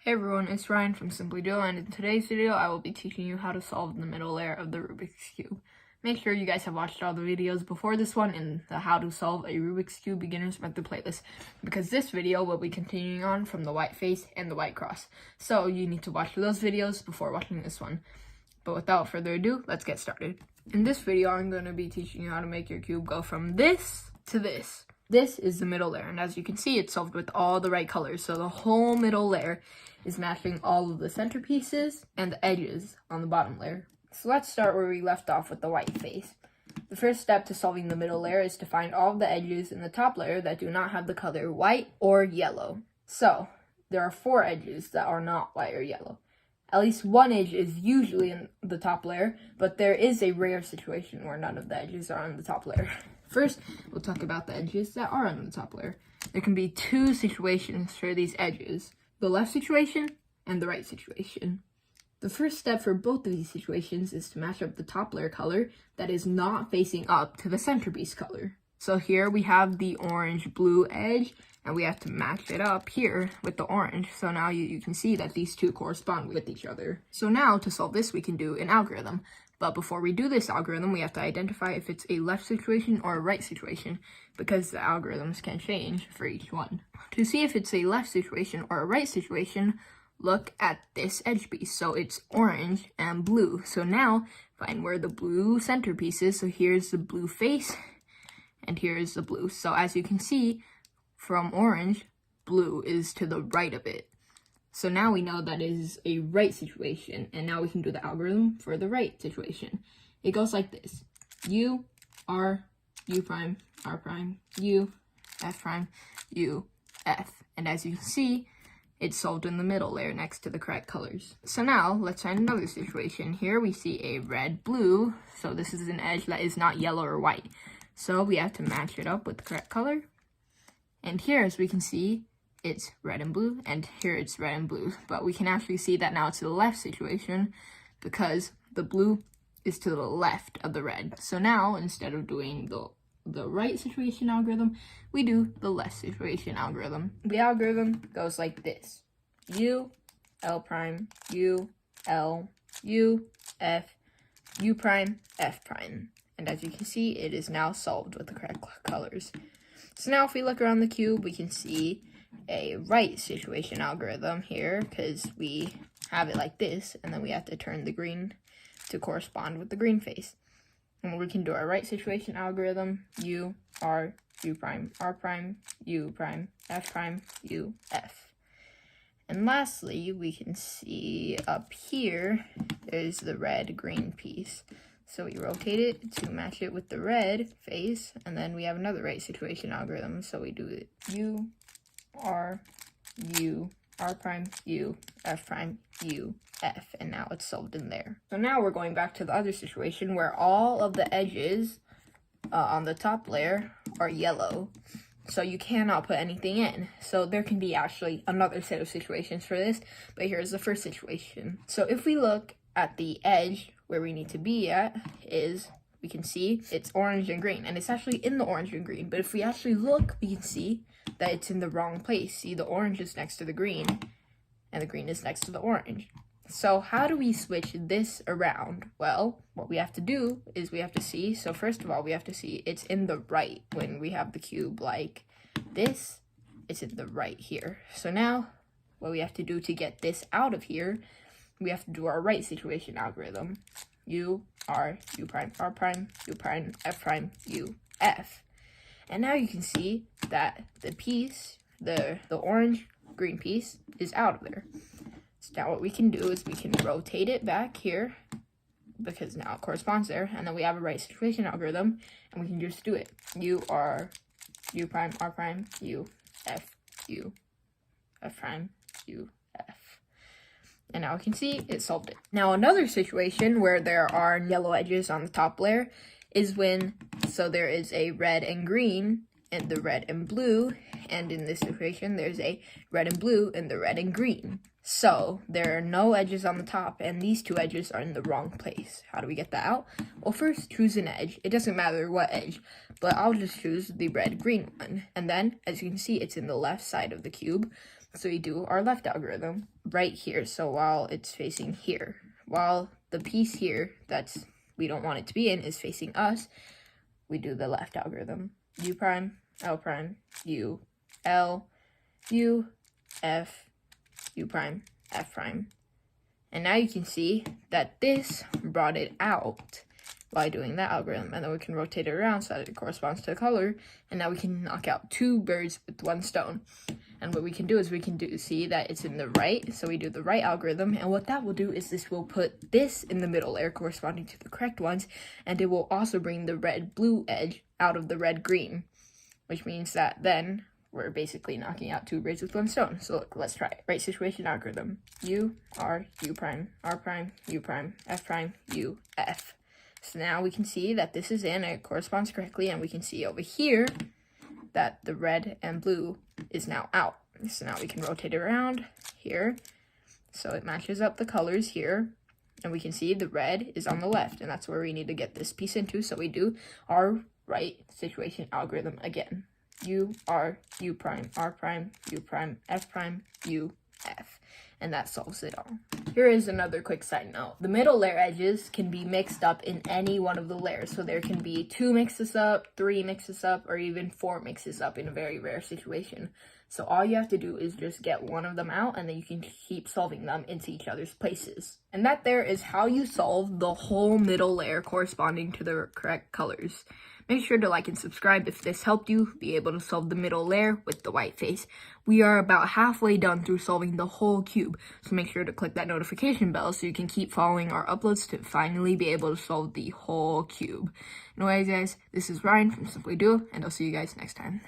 Hey everyone, it's Ryan from Simply Dough, and in today's video I will be teaching you how to solve the middle layer of the Rubik's Cube. Make sure you guys have watched all the videos before this one in the How to Solve a Rubik's Cube Beginner's Method playlist, because this video will be continuing on from the white face and the white cross. So you need to watch those videos before watching this one. But without further ado, let's get started. In this video, I'm going to be teaching you how to make your cube go from this to this. This is the middle layer, and as you can see, it's solved with all the right colors. So the whole middle layer is matching all of the centerpieces and the edges on the bottom layer. So let's start where we left off with the white face. The first step to solving the middle layer is to find all of the edges in the top layer that do not have the color white or yellow. So there are 4 edges that are not white or yellow. At least one edge is usually in the top layer, but there is a rare situation where none of the edges are on the top layer. First, we'll talk about the edges that are on the top layer. There can be 2 situations for these edges: the left situation and the right situation. The first step for both of these situations is to match up the top layer color that is not facing up to the centerpiece color. So here we have the orange-blue edge, and we have to match it up here with the orange. So now you can see that these 2 correspond with each other. So now to solve this, we can do an algorithm. But before we do this algorithm, we have to identify if it's a left situation or a right situation, because the algorithms can change for each one. To see if it's a left situation or a right situation, look at this edge piece. So it's orange and blue. So now find where the blue centerpiece is. So here's the blue face, and here's the blue. So as you can see, from orange, blue is to the right of it. So now we know that is a right situation, and now we can do the algorithm for the right situation. It goes like this: U, R, U prime, R prime, U, F prime, U, F. And as you can see, it's solved in the middle layer next to the correct colors. So now let's find another situation. Here we see a red, blue. So this is an edge that is not yellow or white. So we have to match it up with the correct color. And here, as we can see, it's red and blue, and here it's red and blue. But we can actually see that now it's the left situation because the blue is to the left of the red. So now, instead of doing the right situation algorithm, we do the left situation algorithm. The algorithm goes like this: U, L prime, U, L, U, F, U prime, F prime. And as you can see, it is now solved with the correct colors. So now if we look around the cube, we can see a right situation algorithm here, because we have it like this, and then we have to turn the green to correspond with the green face. And we can do our right situation algorithm: U, R, U prime, R prime, U prime, F prime, U, F. And lastly, we can see up here is the red-green piece. So we rotate it to match it with the red face, and then we have another right situation algorithm. So we do it U, R, U, R prime, U, F prime, U, F, and now it's solved in there. So now we're going back to the other situation where all of the edges on the top layer are yellow. So you cannot put anything in. So there can be actually another set of situations for this, but here's the first situation. So if we look at the edge where we need to be at, is we can see it's orange and green, and it's actually in the orange and green. But if we actually look, we can see that it's in the wrong place. See, the orange is next to the green, and the green is next to the orange. So how do we switch this around? Well, what we have to do is we have to see, so first of all, we have to see it's in the right. When we have the cube like this, it's in the right here. So now what we have to do to get this out of here, we have to do our right situation algorithm: U, R, U prime, R prime, U prime, F prime, U, F. And now you can see that the piece, the orange green piece, is out of there. So now what we can do is we can rotate it back here, because now it corresponds there, and then we have a right situation algorithm, and we can just do it: U, R, U prime, R prime, U, F, U, F prime, U, F. And now we can see it solved it. Now another situation where there are yellow edges on the top layer is when, so there is a red and green and the red and blue, and in this situation there's a red and blue and the red and green. So there are no edges on the top, and these 2 edges are in the wrong place. How do we get that out? Well, first choose an edge. It doesn't matter what edge, but I'll just choose the red-green one. And then, as you can see, it's in the left side of the cube. So we do our left algorithm right here. So while it's facing here, while the piece here that's we don't want it to be in is facing us, we do the left algorithm. U prime, L prime, U, L, U, F, U prime, F prime. And now you can see that this brought it out by doing that algorithm. And then we can rotate it around so that it corresponds to the color. And now we can knock out 2 birds with 1 stone. And what we can do is we can see that it's in the right. So we do the right algorithm. And what that will do is this will put this in the middle layer corresponding to the correct ones. And it will also bring the red-blue edge out of the red-green, which means that then we're basically knocking out 2 birds with 1 stone. So look, let's try it. Right situation algorithm. U, R, U prime, R prime, U prime, F prime, U, F. So now we can see that this is in, it corresponds correctly, and we can see over here that the red and blue is now out. So now we can rotate it around here. So it matches up the colors here. And we can see the red is on the left, and that's where we need to get this piece into. So we do our right situation algorithm again. U, R, U prime, R prime, U prime, F prime, U, F. And that solves it all. Here is another quick side note. The middle layer edges can be mixed up in any one of the layers. So there can be 2 mixes up, 3 mixes up, or even 4 mixes up in a very rare situation. So all you have to do is just get one of them out, and then you can keep solving them into each other's places. And that there is how you solve the whole middle layer corresponding to the correct colors. Make sure to like and subscribe if this helped you be able to solve the middle layer with the white face. We are about halfway done through solving the whole cube, so make sure to click that notification bell so you can keep following our uploads to finally be able to solve the whole cube. Anyways guys, this is Ryan from Simply Do, and I'll see you guys next time.